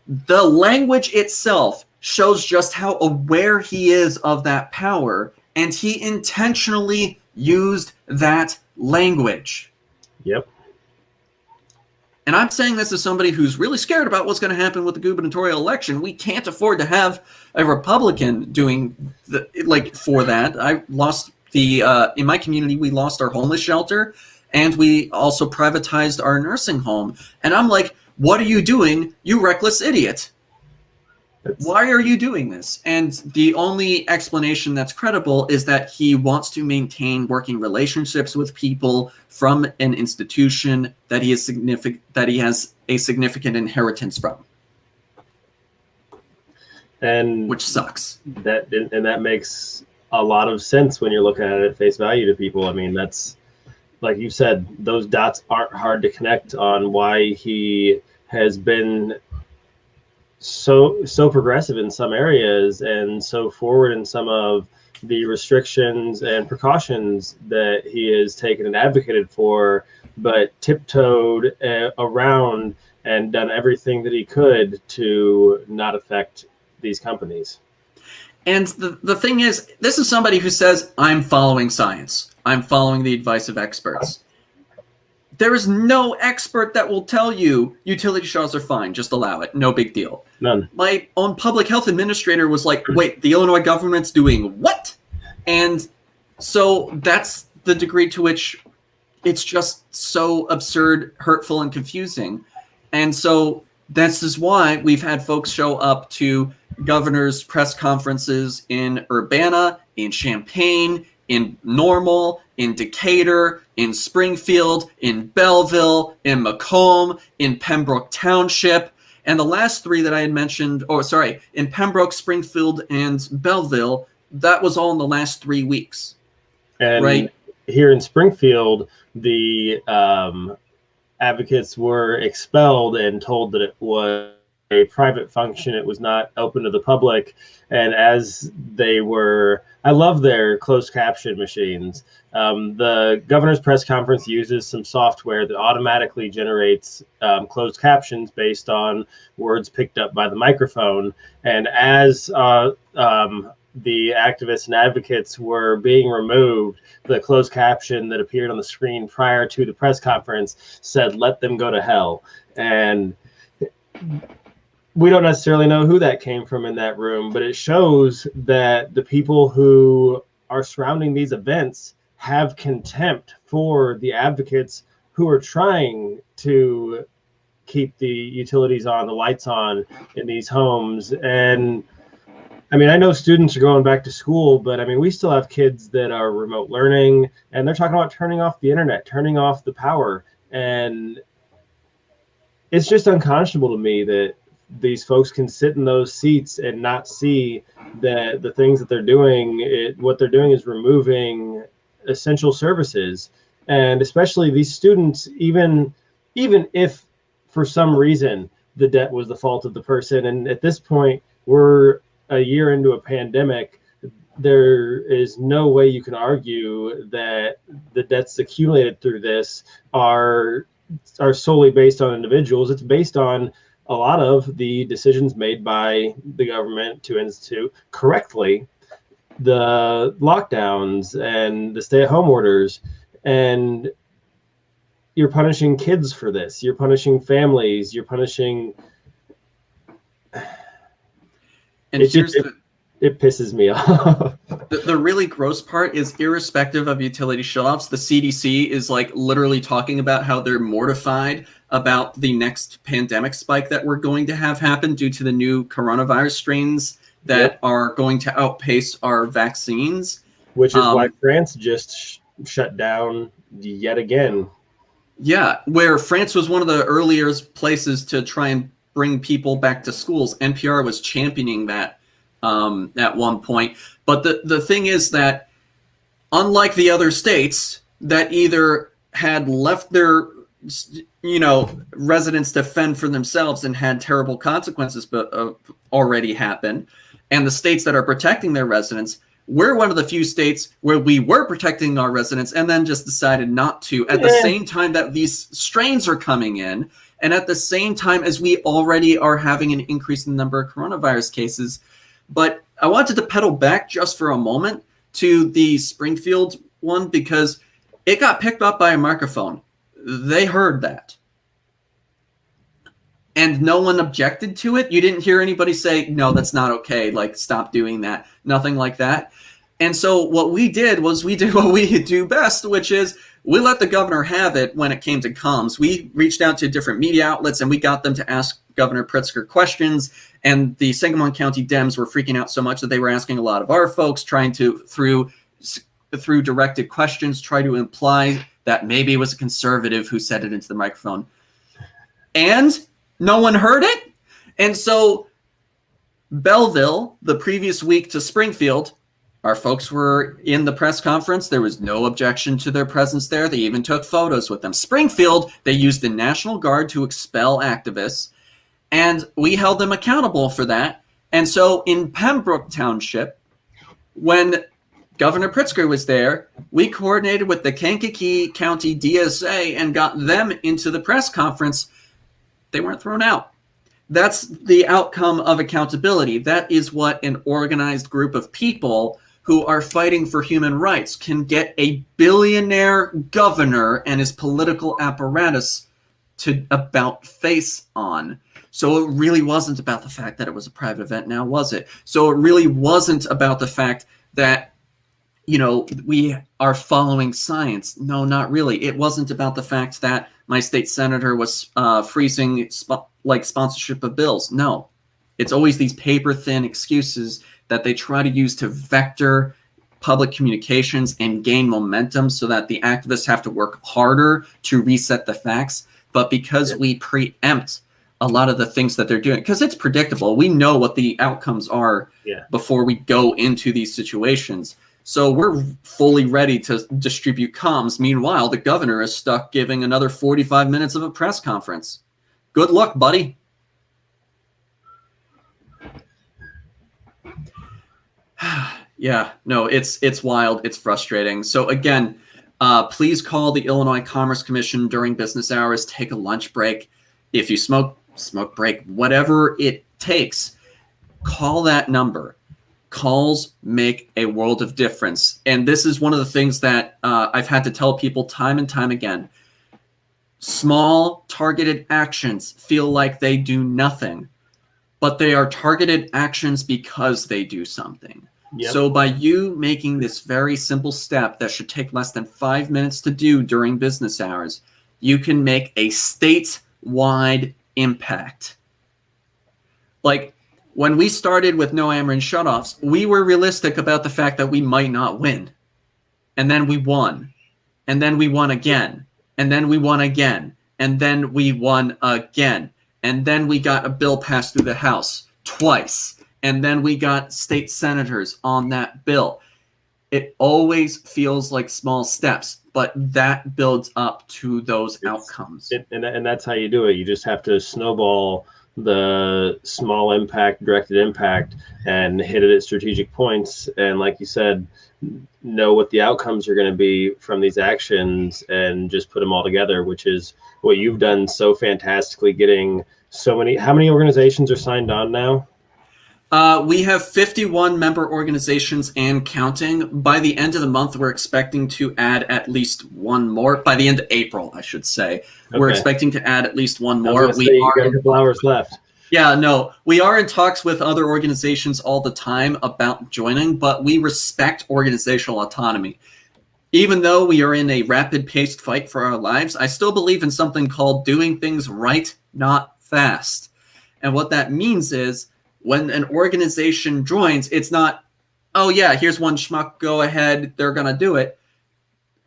the language itself shows just how aware he is of that power, and he intentionally used that language. Yep. And I'm saying this as somebody who's really scared about what's going to happen with the gubernatorial election. We can't afford to have a Republican doing for that. I lost in my community, we lost our homeless shelter, and we also privatized our nursing home. And I'm like, what are you doing, you reckless idiot? Why are you doing this? And the only explanation that's credible is that he wants to maintain working relationships with people from an institution that he has a significant inheritance from. And which sucks. That makes a lot of sense when you're looking at it at face value to people. I mean, that's, like you said, those dots aren't hard to connect on why he has been so progressive in some areas and so forward in some of the restrictions and precautions that he has taken and advocated for, but tiptoed around and done everything that he could to not affect these companies. And the thing is, this is somebody who says, I'm following science. I'm following the advice of experts. There is no expert that will tell you utility shutoffs are fine. Just allow it. No big deal. None. My own public health administrator was like, wait, the Illinois government's doing what? And so that's the degree to which it's just so absurd, hurtful, and confusing. And so this is why we've had folks show up to governors' press conferences in Urbana, in Champaign, in Normal, in Decatur, in Springfield, in Belleville, in Macomb, in Pembroke Township. And the last three that I had mentioned, in Pembroke, Springfield, and Belleville, that was all in the last 3 weeks. And right here in Springfield, the advocates were expelled and told that it was a private function. It was not open to the public. And as they were, I love their closed caption machines. The governor's press conference uses some software that automatically generates closed captions based on words picked up by the microphone. And as the activists and advocates were being removed, the closed caption that appeared on the screen prior to the press conference said, "Let them go to hell." And we don't necessarily know who that came from in that room, but it shows that the people who are surrounding these events have contempt for the advocates who are trying to keep the utilities on, the lights on in these homes. And I mean, I know students are going back to school, but I mean, we still have kids that are remote learning, and they're talking about turning off the internet, turning off the power. And it's just unconscionable to me that these folks can sit in those seats and not see that the things that they're doing, what they're doing is removing essential services. And especially these students, even if for some reason the debt was the fault of the person, and at this point we're a year into a pandemic, there is no way you can argue that the debts accumulated through this are solely based on individuals. It's based on a lot of the decisions made by the government to institute correctly the lockdowns and the stay-at-home orders. And you're punishing kids for this. You're punishing families. You're punishing. And it pisses me off. The really gross part is, irrespective of utility shutoffs, the CDC is like literally talking about how they're mortified about the next pandemic spike that we're going to have happen due to the new coronavirus strains that are going to outpace our vaccines. Which is why France just shut down yet again. Yeah, where France was one of the earliest places to try and bring people back to schools. NPR was championing that at one point. But the thing is that, unlike the other states that either had left their residents to fend for themselves and had terrible consequences already happen, and the states that are protecting their residents, we're one of the few states where we were protecting our residents and then just decided not to, at the same time that these strains are coming in, and at the same time as we already are having an increase in the number of coronavirus cases. But I wanted to pedal back just for a moment to the Springfield one, because it got picked up by a microphone. They heard that. And no one objected to it. You didn't hear anybody say, no, that's not okay, like, stop doing that. Nothing like that. And so what we did was we did what we do best, which is we let the governor have it when it came to comms. We reached out to different media outlets and we got them to ask Governor Pritzker questions. And the Sangamon County Dems were freaking out so much that they were asking a lot of our folks, trying to, through directed questions, try to imply that maybe it was a conservative who said it into the microphone. And no one heard it. And so Belleville, the previous week to Springfield, Our folks were in the press conference. There was no objection to their presence there. They even took photos with them. Springfield, they used the National Guard to expel activists, and we held them accountable for that. And so in Pembroke Township, when Governor Pritzker was there, we coordinated with the Kankakee County DSA and got them into the press conference. They weren't thrown out. That's the outcome of accountability. That is what an organized group of people who are fighting for human rights can get a billionaire governor and his political apparatus to about face on. So it really wasn't about the fact that it was a private event now, was it? So it really wasn't about the fact that, you know, we are following science. No, not really. It wasn't about the fact that my state senator was freezing sponsorship of bills. No, it's always these paper thin excuses that they try to use to vector public communications and gain momentum so that the activists have to work harder to reset the facts. But because we preempt a lot of the things that they're doing, because it's predictable, we know what the outcomes are before we go into these situations. So we're fully ready to distribute comms. Meanwhile, the governor is stuck giving another 45 minutes of a press conference. Good luck, buddy. Yeah, no, it's wild. It's frustrating. So again, please call the Illinois Commerce Commission during business hours. Take a lunch break. If you smoke break, whatever it takes, call that number. Calls make a world of difference. And this is one of the things that I've had to tell people time and time again. Small targeted actions feel like they do nothing, but they are targeted actions because they do something. Yep. So by you making this very simple step that should take less than 5 minutes to do during business hours, you can make a statewide impact. Like when we started with no Ameren shutoffs, we were realistic about the fact that we might not win. And then we won. And then we won again. And then we won again. And then we won again. And then we got a bill passed through the House twice. And then we got state senators on that bill. It always feels like small steps, but that builds up to those outcomes. And that's how you do it. You just have to snowball the small impact, directed impact, and hit it at strategic points. And like you said, know what the outcomes are going to be from these actions and just put them all together, which is what you've done so fantastically, getting so many. How many organizations are signed on now? We have 51 member organizations and counting. By the end of the month, we're expecting to add at least one more. By the end of April, I should say. Okay. We're expecting to add at least one more. We got a couple hours left. Yeah, no, we are in talks with other organizations all the time about joining, but we respect organizational autonomy. Even though we are in a rapid-paced fight for our lives, I still believe in something called doing things right, not fast. And what that means is, when an organization joins, it's not, oh yeah, here's one schmuck, go ahead, they're going to do it.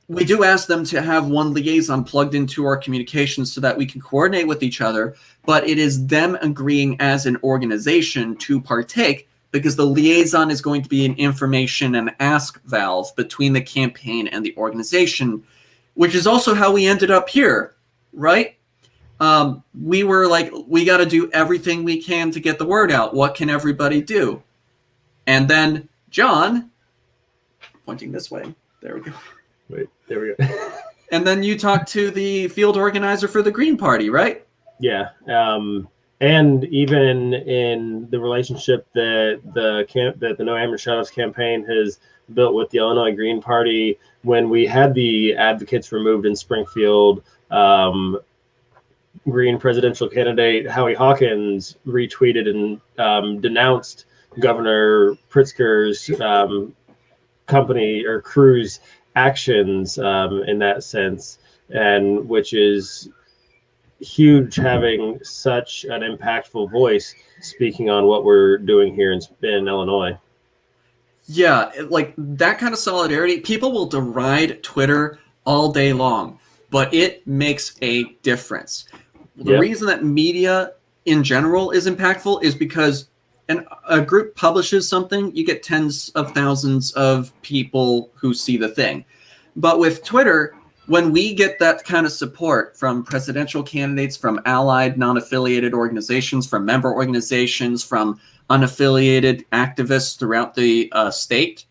We do ask them to have one liaison plugged into our communications so that we can coordinate with each other, but it is them agreeing as an organization to partake, because the liaison is going to be an information and ask valve between the campaign and the organization, which is also how we ended up here, right? We were like, we got to do everything we can to get the word out. What can everybody do? And then John, pointing this way, there we go. Wait, there we go. And then you talked to the field organizer for the Green Party, right? Yeah. And even in the relationship that the No Ameren Shutoffs campaign has built with the Illinois Green Party, when we had the advocates removed in Springfield, Green presidential candidate Howie Hawkins retweeted and denounced Governor Pritzker's company or crew's actions in that sense, and which is huge, having such an impactful voice speaking on what we're doing here in Illinois. Yeah, like that kind of solidarity. People will deride Twitter all day long, but it makes a difference. The reason that media in general is impactful is because and a group publishes something, you get tens of thousands of people who see the thing. But with Twitter, when we get that kind of support from presidential candidates, from allied, non-affiliated organizations, from member organizations, from unaffiliated activists throughout the state,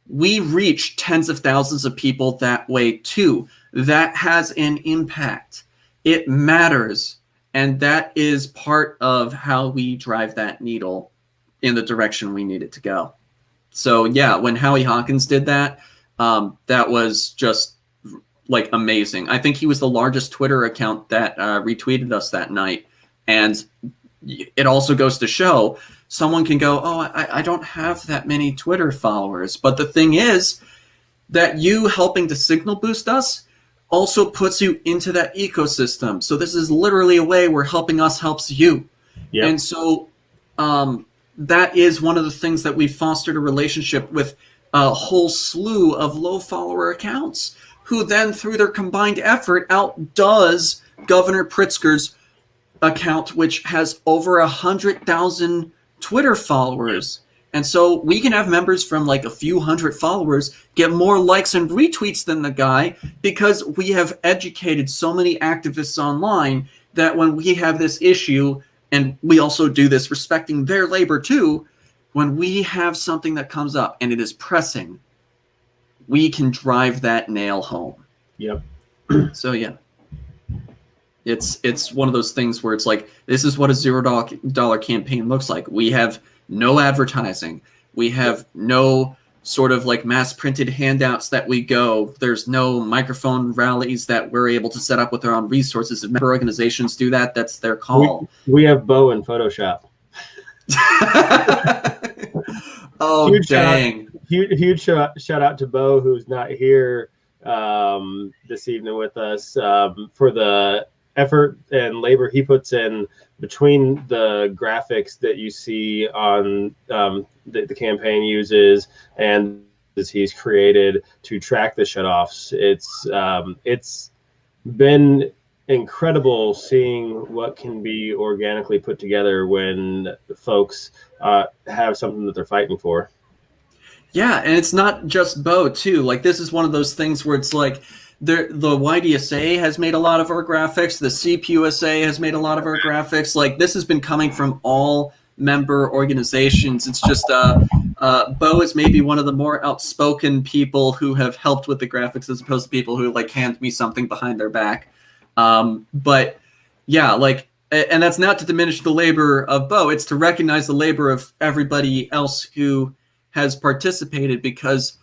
we reach tens of thousands of people that way too. That has an impact. It matters. And that is part of how we drive that needle in the direction we need it to go. So yeah, when Howie Hawkins did that, that was just like amazing. I think he was the largest Twitter account that retweeted us that night. And it also goes to show someone can go, oh, I don't have that many Twitter followers. But the thing is that you helping to signal boost us also puts you into that ecosystem. So this is literally a way where helping us helps you. Yep. And so that is one of the things that we fostered a relationship with a whole slew of low follower accounts who then through their combined effort outdoes Governor Pritzker's account, which has over 100,000 Twitter followers. And so we can have members from like a few hundred followers get more likes and retweets than the guy because we have educated so many activists online that when we have this issue, and we also do this respecting their labor too, when we have something that comes up and it is pressing, we can drive that nail home. Yep. So yeah. It's one of those things where it's like, this is what a $0 campaign looks like. We have no advertising. We have no sort of like mass printed handouts that we go. There's no microphone rallies that we're able to set up with our own resources. If member organizations do that, that's their call. We have Bo in Photoshop. Oh, huge dang. Huge shout out to Bo, who's not here this evening with us, for the effort and labor he puts in between the graphics that you see on the campaign uses and as he's created to track the shutoffs. It's been incredible seeing what can be organically put together when folks have something that they're fighting for. Yeah, and it's not just Bo too. Like this is one of those things where it's like the YDSA has made a lot of our graphics. The CPUSA has made a lot of our graphics. Like this has been coming from all member organizations. It's just Bo is maybe one of the more outspoken people who have helped with the graphics as opposed to people who like hand me something behind their back. But yeah, like, and that's not to diminish the labor of Bo. It's to recognize the labor of everybody else who has participated because,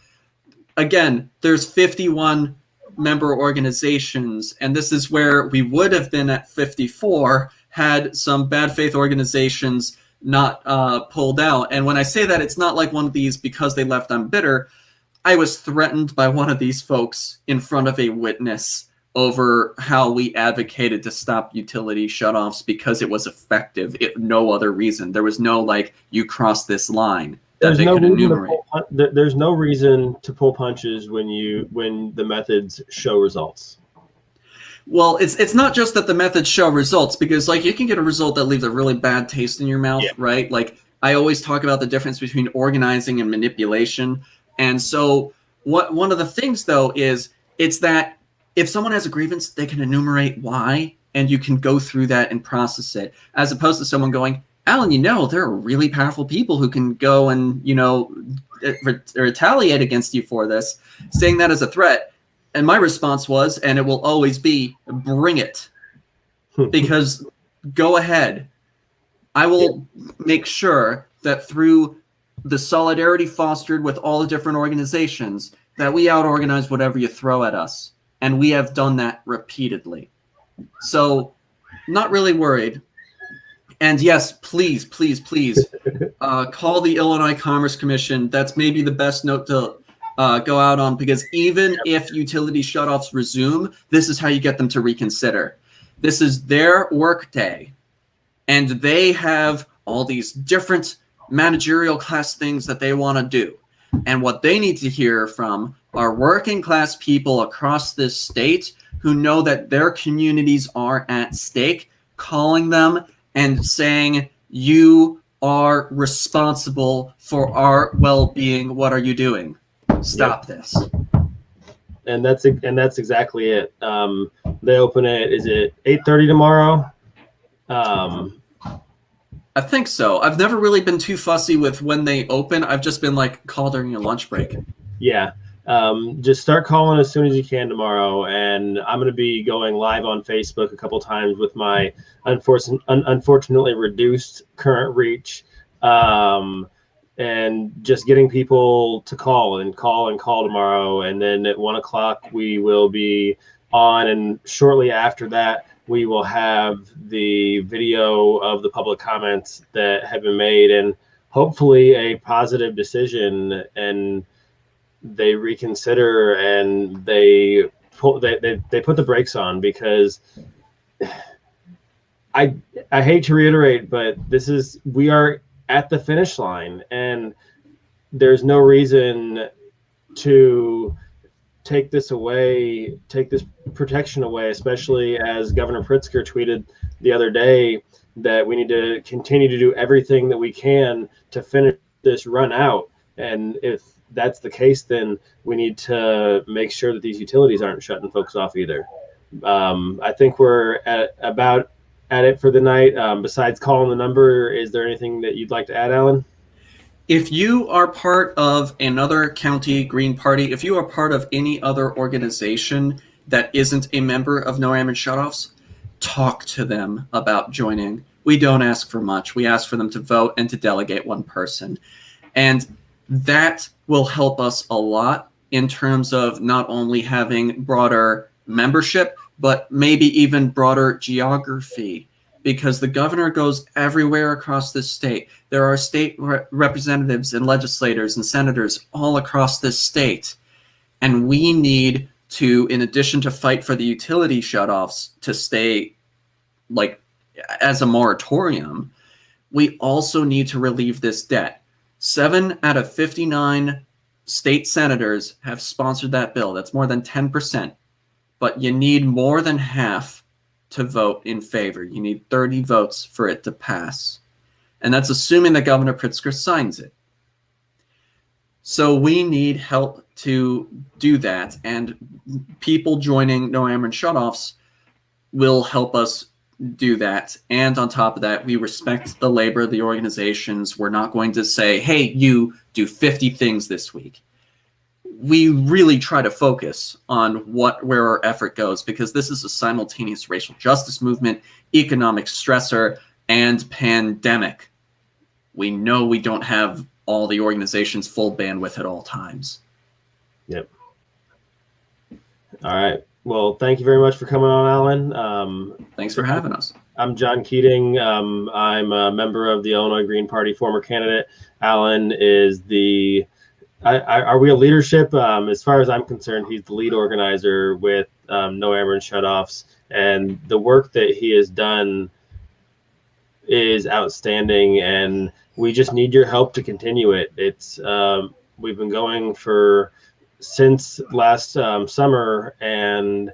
again, there's 51 member organizations, and this is where we would have been at 54 had some bad faith organizations not pulled out. And when I say that, it's not like one of these because they left I'm bitter. I was threatened by one of these folks in front of a witness over how we advocated to stop utility shutoffs because it was effective. No other reason. There was no like, you crossed this line. There's no reason to pull punches when the methods show results. Well, it's not just that the methods show results, because like you can get a result that leaves a really bad taste in your mouth, yeah. Right? Like I always talk about the difference between organizing and manipulation. And so one of the things though is it's that if someone has a grievance, they can enumerate why, and you can go through that and process it, as opposed to someone going, Alan, there are really powerful people who can go and, retaliate against you for this, saying that as a threat. And my response was, and it will always be, bring it. Because go ahead. I will make sure that through the solidarity fostered with all the different organizations, that we out-organize whatever you throw at us. And we have done that repeatedly. So, not really worried. And yes, please, please, please call the Illinois Commerce Commission. That's maybe the best note to go out on, because even if utility shutoffs resume, this is how you get them to reconsider. This is their work day, and they have all these different managerial class things that they want to do. And what they need to hear from are working class people across this state who know that their communities are at stake, calling them and saying, you are responsible for our well-being. What are you doing? Stop this. And that's exactly it. They open it. Is it 8:30 tomorrow? I think so. I've never really been too fussy with when they open. I've just been like, call during your lunch break. Yeah. Just start calling as soon as you can tomorrow, and I'm going to be going live on Facebook a couple times with my unfortunately reduced current reach, and just getting people to call tomorrow. And then at 1 o'clock we will be on, and shortly after that we will have the video of the public comments that have been made, and hopefully a positive decision, and they reconsider and they put the brakes on, because I hate to reiterate, but we are at the finish line, and there's no reason to take this protection away, especially as Governor Pritzker tweeted the other day that we need to continue to do everything that we can to finish this run out. And if that's the case, then we need to make sure that these utilities aren't shutting folks off either. I think we're about at it for the night. Besides calling the number, is there anything that you'd like to add, Alan? If you are part of another county Green Party, if you are part of any other organization that isn't a member of No Average Shutoffs, talk to them about joining. We don't ask for much. We ask for them to vote and to delegate one person. And that will help us a lot in terms of not only having broader membership, but maybe even broader geography, because the governor goes everywhere across this state. There are state representatives and legislators and senators all across this state. And we need to, in addition to fight for the utility shutoffs to stay like as a moratorium, we also need to relieve this debt. 7 out of 59 state senators have sponsored that bill. That's more than 10%. But you need more than half to vote in favor. You need 30 votes for it to pass. And that's assuming that Governor Pritzker signs it. So we need help to do that. And people joining No Average Shutoffs will help us do that. And on top of that, we respect the labor of the organizations. We're not going to say, hey, you do 50 things this week. We really try to focus on where our effort goes, because this is a simultaneous racial justice movement, economic stressor, and pandemic. We know we don't have all the organizations full bandwidth at all times. Yep. All right. Well, thank you very much for coming on, Alan. Thanks for having us. I'm John Keating. I'm a member of the Illinois Green Party, former candidate. Alan is the are we a leadership? As far as I'm concerned, he's the lead organizer with No Average Shutoffs, and the work that he has done is outstanding, and we just need your help to continue it. It's we've been going since last summer, and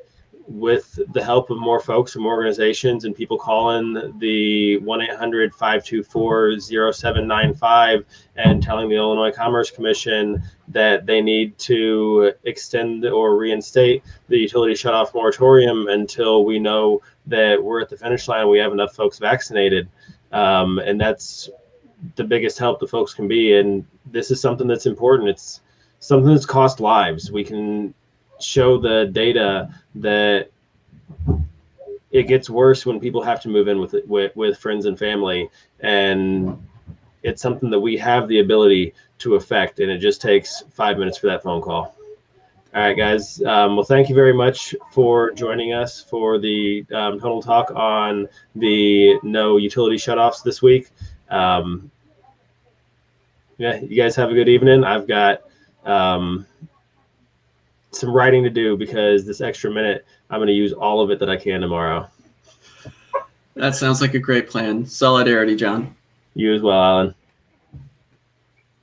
with the help of more folks from organizations and people calling the 1-800-524-0795 and telling the Illinois Commerce Commission that they need to extend or reinstate the utility shutoff moratorium until we know that we're at the finish line and we have enough folks vaccinated. And that's the biggest help the folks can be. And this is something that's important. It's something that's cost lives. We can show the data that it gets worse when people have to move in with friends and family, and it's something that we have the ability to affect, and it just takes 5 minutes for that phone call. All right, guys. Well, thank you very much for joining us for the total talk on the no utility shutoffs this week. Yeah, you guys have a good evening. I've got some writing to do, because this extra minute, I'm going to use all of it that I can tomorrow. That sounds like a great plan. Solidarity, John. You as well, Alan.